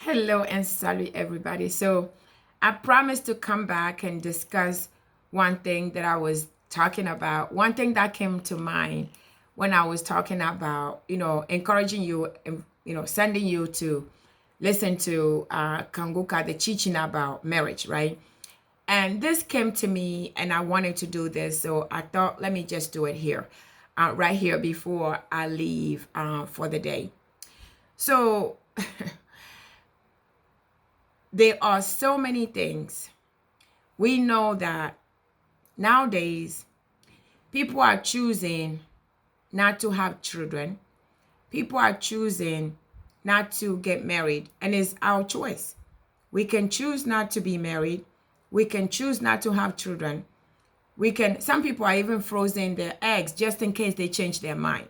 Hello and salut everybody. So I promised to come back and discuss one thing that I was talking about. One thing that came to mind when I was talking about, encouraging you, sending you to listen to Kanguka, the teaching about marriage, right? And this came to me and I wanted to do this. So I thought, let me just do it here, right here before I leave for the day. So there are so many things. We know that nowadays people are choosing not to have children. People are choosing not to get married, and it's our choice. We can choose not to be married. We can choose not to have children. Some people are even frozen their eggs just in case they change their mind.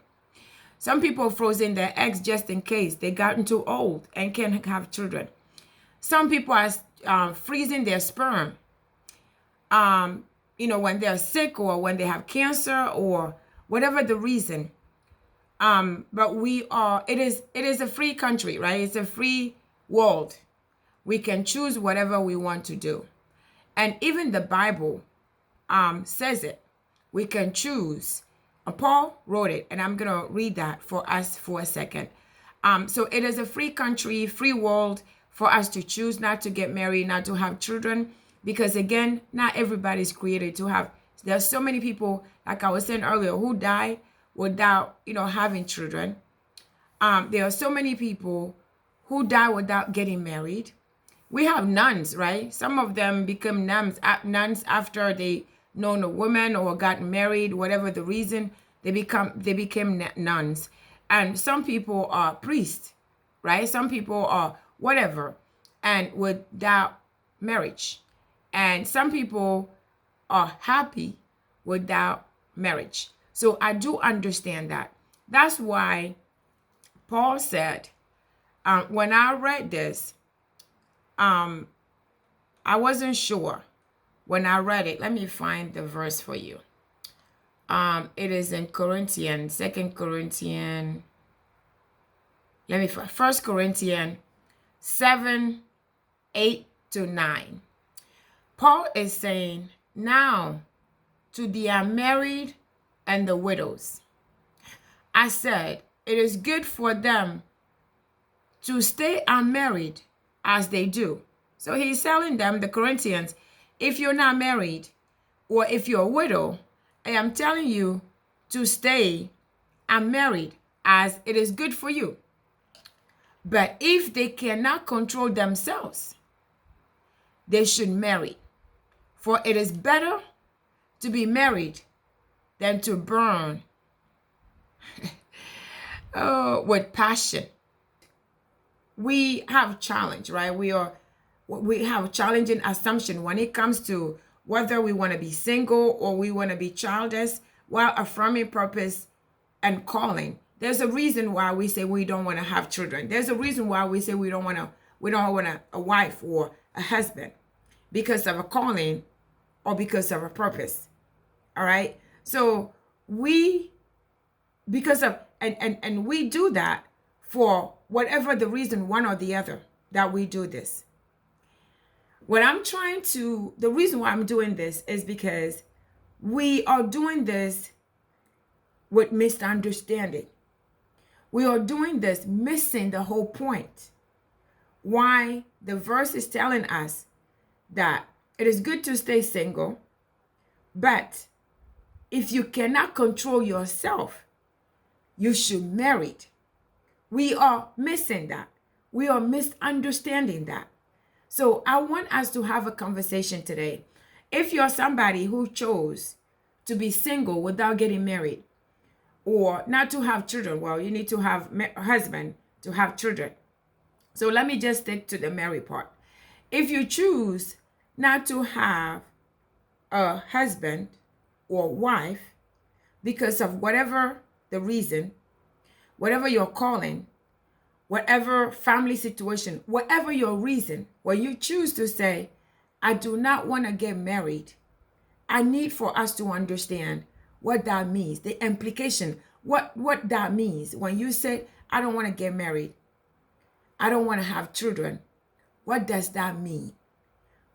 Some people frozen their eggs just in case they gotten too old and can't have children. Some people are freezing their sperm, when they're sick or when they have cancer or whatever the reason. But it is a free country, right? It's a free world. We can choose whatever we want to do. And even the Bible says it. We can choose. Paul wrote it, and I'm going to read that for us for a second. So it is a free country, free world for us to choose not to get married, not to have children, because again, not everybody's created to have. There's so many people, like I was saying earlier, who die without, having children. There are so many people who die without getting married. We have nuns, right? Some of them become nuns after they known a woman or got married, whatever the reason, they became nuns. And some people are priests, right? Some people are whatever, and without marriage. And some people are happy without marriage. So I do understand that. That's why Paul said, when I read this, I wasn't sure when I read it. Let me find the verse for you. It is in Corinthians, Second Corinthians. Let me find 1 Corinthians 7:8-9. Paul is saying, now to the unmarried and the widows, I said, it is good for them to stay unmarried as they do. So he's telling them, the Corinthians, if you're not married or if you're a widow, I am telling you to stay unmarried as it is good for you. But if they cannot control themselves, they should marry. For it is better to be married than to burn with passion. We have challenge, right? We have challenging assumption when it comes to whether we want to be single or we want to be childless while affirming purpose and calling. There's a reason why we say we don't want to have children. There's a reason why we say we don't want a wife or a husband, because of a calling or because of a purpose. All right. So because of and we do that for whatever the reason, one or the other, that we do this. The reason why I'm doing this is because we are doing this with misunderstanding. We are doing this missing the whole point. Why the verse is telling us that it is good to stay single, but if you cannot control yourself, you should marry. We are missing that. We are misunderstanding that. So I want us to have a conversation today. If you're somebody who chose to be single without getting married or not to have children, well, you need to have a husband to have children. So let me just stick to the married part. If you choose not to have a husband or wife because of whatever the reason, whatever your calling, whatever family situation, whatever your reason, when you choose to say, I do not want to get married, I need for us to understand what that means, the implication, what that means when you say, I don't want to get married. I don't want to have children. What does that mean?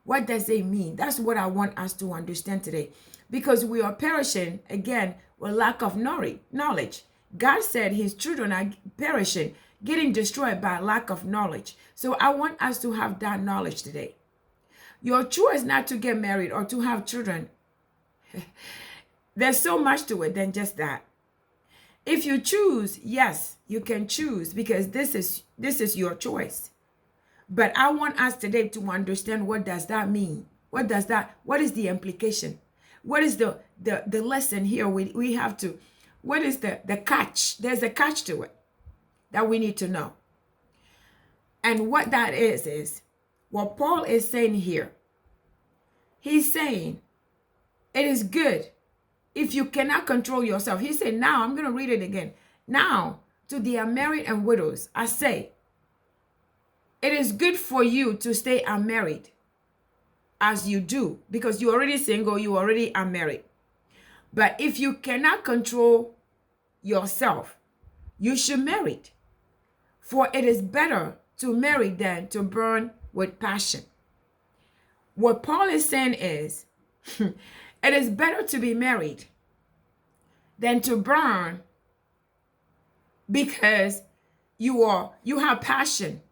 What does it mean? That's what I want us to understand today. Because we are perishing, again, with lack of knowledge. God said his children are perishing, getting destroyed by lack of knowledge. So I want us to have that knowledge today. Your choice not to get married or to have children, there's so much to it than just that. If you choose, yes, you can choose because this is your choice. But I want us today to understand, what does that mean? What is the implication? What is the lesson here? We have to, what is the catch? There's a catch to it that we need to know. And what that is what Paul is saying here. He's saying it is good if you cannot control yourself. He said, now, I'm going to read it again. Now, to the unmarried and widows, I say, it is good for you to stay unmarried as you do, because you're already single, you already unmarried. But if you cannot control yourself, you should marry. For it is better to marry than to burn with passion. What Paul is saying is, it is better to be married than to burn, because you have passion,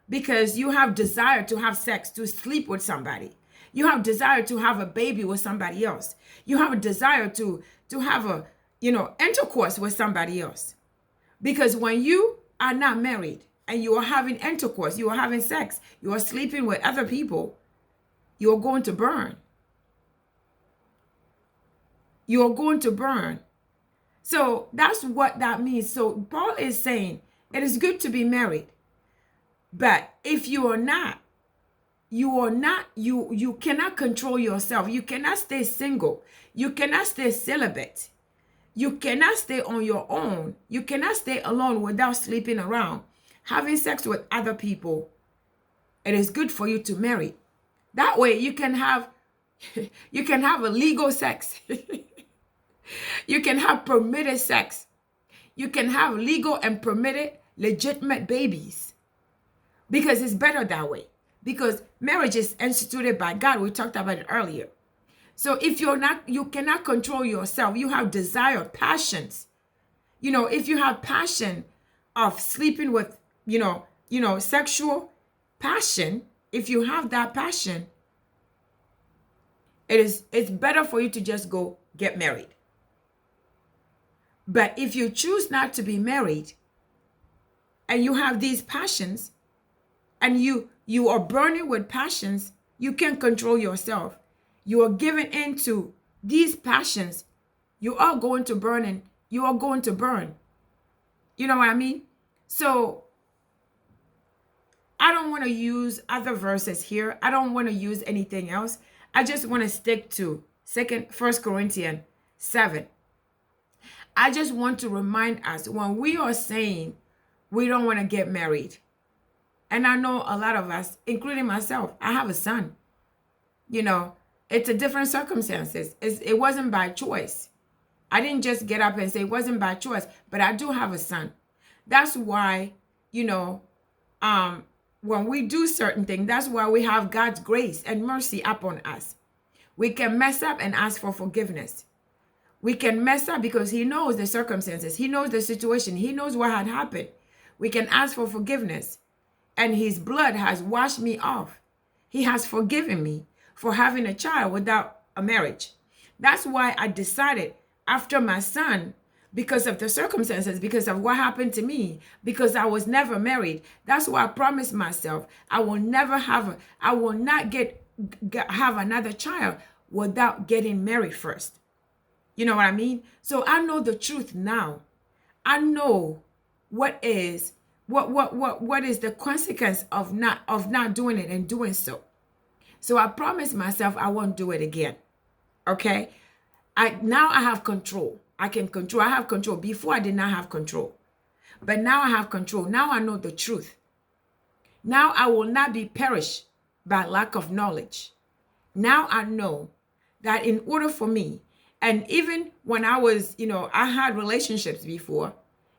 because you have desire to have sex, to sleep with somebody. You have desire to have a baby with somebody else. You have a desire to have a, intercourse with somebody else. Because when you are not married and you are having intercourse, you are having sex, you are sleeping with other people, you are going to burn. You are going to burn. So that's what that means. So Paul is saying it is good to be married. But if you cannot control yourself. You cannot stay single. You cannot stay celibate. You cannot stay on your own. You cannot stay alone without sleeping around, having sex with other people. It is good for you to marry. That way you can have a legal sex. You can have permitted sex. You can have legal and permitted legitimate babies. Because it's better that way. Because marriage is instituted by God. We talked about it earlier. So if you cannot control yourself, you have desire, passions. If you have passion of sleeping with, sexual passion, if you have that passion, it's better for you to just go get married. But if you choose not to be married and you have these passions, and you are burning with passions, you can't control yourself. You are giving into these passions, you are going to burn, and you are going to burn. You know what I mean? So I don't want to use other verses here. I don't want to use anything else. I just want to stick to 1 Corinthians 7. I just want to remind us, when we are saying we don't want to get married, and I know a lot of us, including myself, I have a son. It's a different circumstances. It wasn't by choice. I didn't just get up and say it wasn't by choice, but I do have a son. That's why, when we do certain things, that's why we have God's grace and mercy upon us. We can mess up and ask for forgiveness. We can mess up because he knows the circumstances. He knows the situation. He knows what had happened. We can ask for forgiveness. And his blood has washed me off. He has forgiven me for having a child without a marriage. That's why I decided after my son, because of the circumstances, because of what happened to me, because I was never married. That's why I promised myself I will not have another child without getting married first. You know what I mean? So I know the truth now. I know what is the consequence of not doing it and doing so. So I promised myself I won't do it again. Okay? Now I have control. I can control. I have control. Before I did not have control. But now I have control. Now I know the truth. Now I will not be perished by lack of knowledge. Now I know that in order for me, and even when I was, I had relationships before,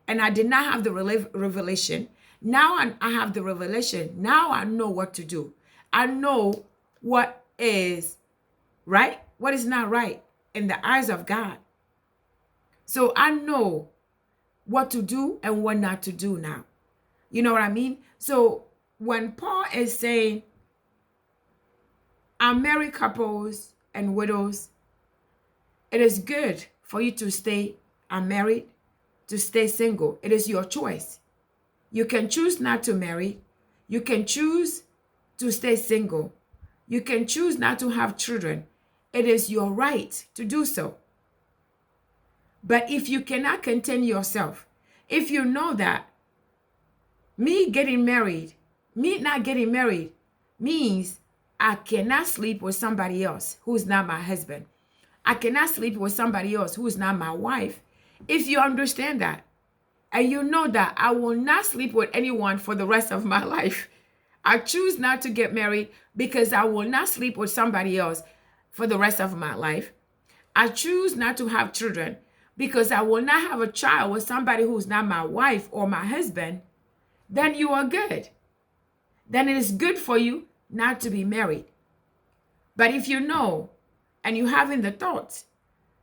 and I did not have the revelation. Now I have the revelation. Now I know what to do. I know what is right, what is not right in the eyes of God. So I know what to do and what not to do now. You know what I mean? So when Paul is saying, unmarried couples and widows, it is good for you to stay unmarried, to stay single. It is your choice. You can choose not to marry. You can choose to stay single. You can choose not to have children. It is your right to do so. But if you cannot contain yourself, if you know that me not getting married means I cannot sleep with somebody else who's not my husband. I cannot sleep with somebody else who's not my wife. If you understand that, and you know that I will not sleep with anyone for the rest of my life, I choose not to get married because I will not sleep with somebody else for the rest of my life. I choose not to have children because I will not have a child with somebody who's not my wife or my husband. Then you are good. Then it is good for you not to be married. But if you know and you having the thoughts,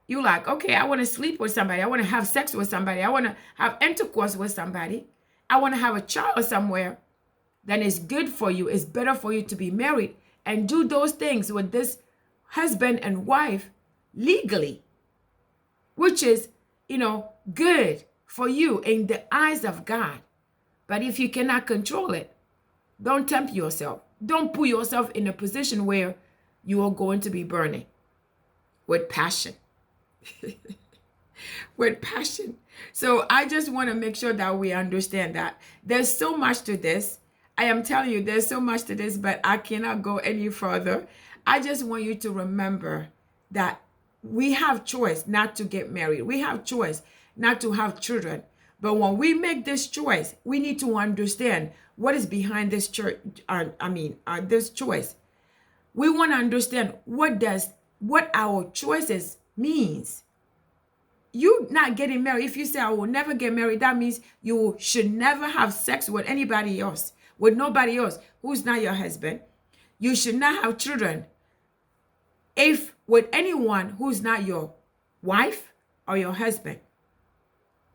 you like, okay, I want to sleep with somebody. I want to have sex with somebody. I want to have intercourse with somebody. I want to have a child somewhere. Then it's good for you. It's better for you to be married and do those things with this husband and wife legally, which is, good for you in the eyes of God. But if you cannot control it, don't tempt yourself. Don't put yourself in a position where you are going to be burning with passion. With passion. So I just want to make sure that we understand that there's so much to this. I am telling you, there's so much to this, but I cannot go any further. I just want you to remember that we have choice not to get married. We have choice not to have children. But when we make this choice, we need to understand what is behind this this choice. We want to understand what our choices means. You not getting married, if you say I will never get married, that means you should never have sex with anybody else, with nobody else who's not your husband. You should not have children if with anyone who's not your wife or your husband.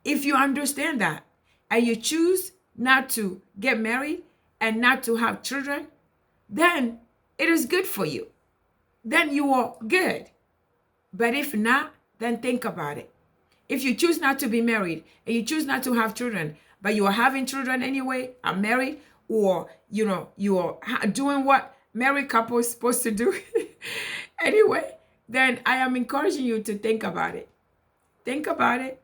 If you understand that and you choose not to get married and not to have children, then it is good for you. Then you are good. But if not, then think about it. If you choose not to be married and you choose not to have children, but you are having children anyway, are married, or you are doing what married couples supposed to do anyway, then I am encouraging you to think about it. Think about it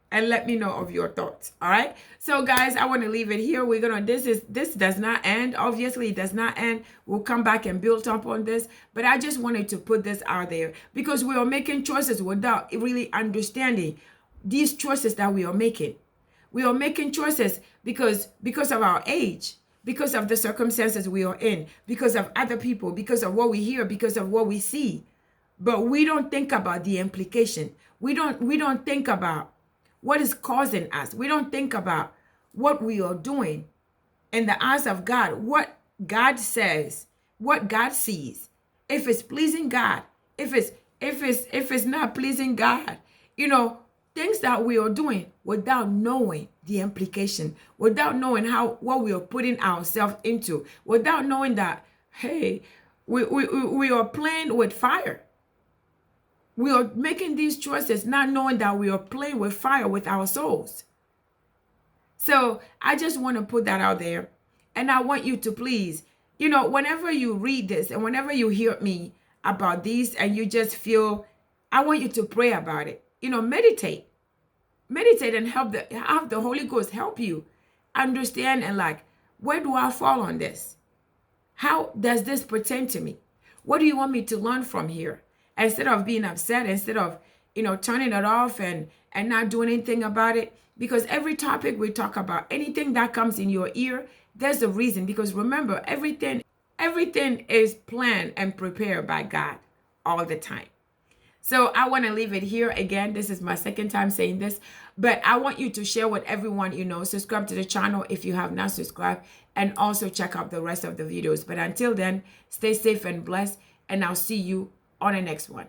and let me know of your thoughts. All right. So guys, I want to leave it here. This does not end. Obviously, it does not end. We'll come back and build up on this. But I just wanted to put this out there because we are making choices without really understanding these choices that we are making. We are making choices because of our age, because of the circumstances we are in, because of other people, because of what we hear, because of what we see. But we don't think about the implication. We don't think about what is causing us. We don't think about what we are doing in the eyes of God, what God says, what God sees. If it's pleasing God, if it's not pleasing God, things that we are doing without knowing the implication, without knowing what we are putting ourselves into, without knowing that, hey, we are playing with fire. We are making these choices not knowing that we are playing with fire with our souls. So I just want to put that out there. And I want you to please, whenever you read this and whenever you hear me about these and you just feel, I want you to pray about it. Meditate. Meditate and have the Holy Ghost help you understand and where do I fall on this? How does this pertain to me? What do you want me to learn from here? Instead of being upset, instead of, turning it off and not doing anything about it. Because every topic we talk about, anything that comes in your ear, there's a reason. Because remember, everything is planned and prepared by God all the time. So I want to leave it here. Again, this is my second time saying this, but I want you to share with everyone you know. Subscribe to the channel if you have not subscribed, and also check out the rest of the videos. But until then, stay safe and blessed, and I'll see you on the next one.